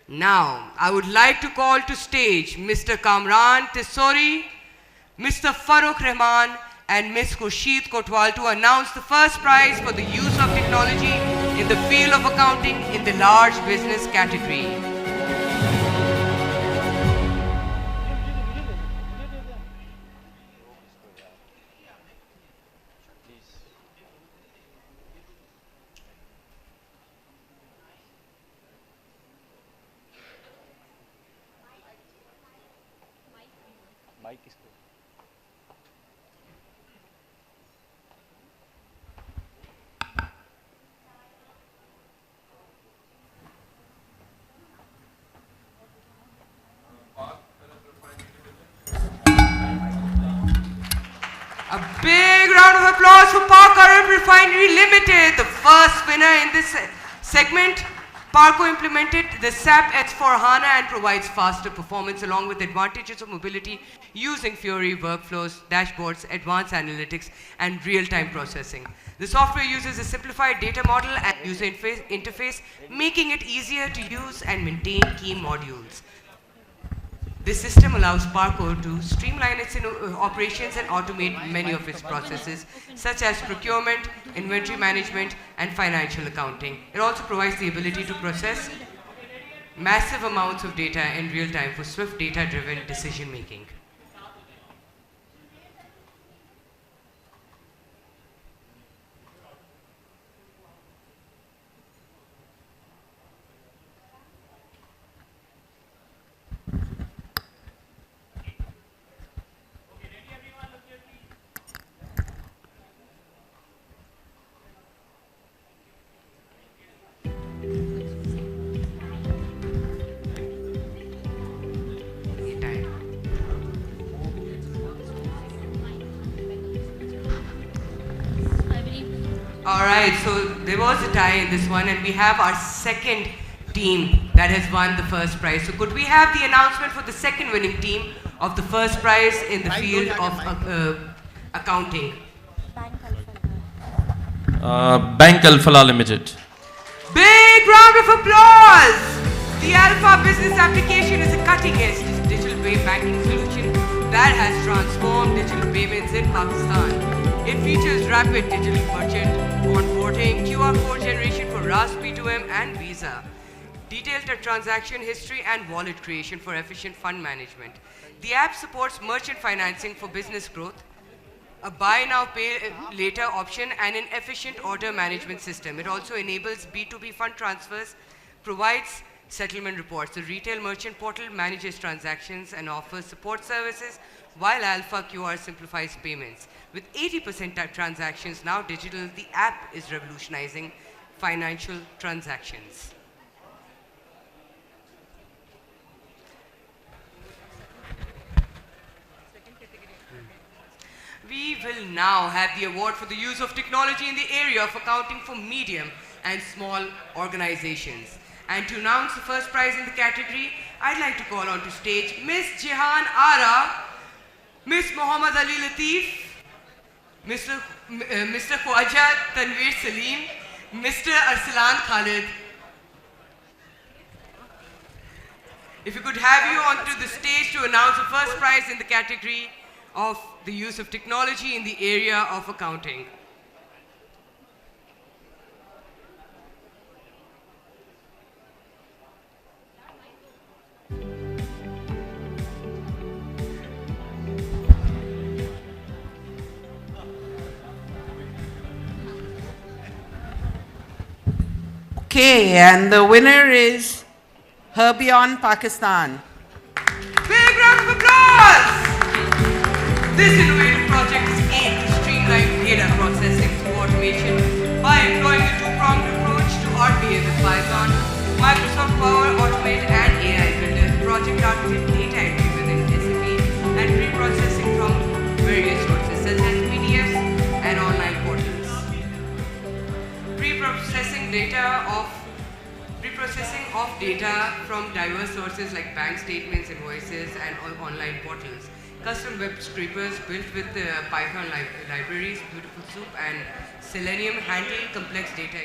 Now, I would like to call to stage Mr. Kamran Tesori, Mr. Farooq Rahman, and Ms. Khurshid Kotwal to announce the first prize for the use of technology in the field of accounting in the large business category. A big round of applause for Park Arab Refinery Limited, the first winner in this segment. Parco implemented the SAP S/4HANA and provides faster performance along with advantages of mobility using Fiori workflows, dashboards, advanced analytics, and real-time processing. The software uses a simplified data model and user interface, making it easier to use and maintain key modules. This system allows Parco to streamline its operations and automate many of its processes, such as procurement, inventory management, and financial accounting. It also provides the ability to process massive amounts of data in real time for swift data-driven decision-making. Alright, so there was a tie in this one and we have our second team that has won the first prize. So could we have the announcement for the second winning team of the first prize in the field of accounting? Bank Alphala Limited. Big round of applause! The Alpha business application is a cutting-edge digital banking solution that has transformed digital payments in Pakistan. It features rapid digital merchant onboarding, QR code generation for RAS, P2M and Visa, detailed transaction history and wallet creation for efficient fund management. The app supports merchant financing for business growth, a buy now pay later option and an efficient order management system. It also enables B2B fund transfers, provides settlement reports. The retail merchant portal manages transactions and offers support services, while Alpha QR simplifies payments. With 80% transactions now digital, the app is revolutionizing financial transactions. We will now have the award for the use of technology in the area of accounting for medium and small organizations. And to announce the first prize in the category, I'd like to call on to stage Ms. Jehan Ara, Ms. Muhammad Ali Latif, Mr. Khwaja Tanveer Salim, Mr. Arsalan Khalid. If you could have you onto the stage to announce the first prize in the category of the use of technology in the area of accounting. Okay, and the winner is Herbion, Pakistan. Big round of applause! This innovative project is aimed to streamline data processing through automation by employing a two-pronged approach to RPA with Python, Microsoft Power Automate and AI Builder. The project targeted data entry within SAP and pre-processing from various sources such as PDFs and online portals. Pre-processing of data from diverse sources like bank statements, invoices, and online portals. Custom web scrapers built with Python libraries, Beautiful Soup, and Selenium handle complex data.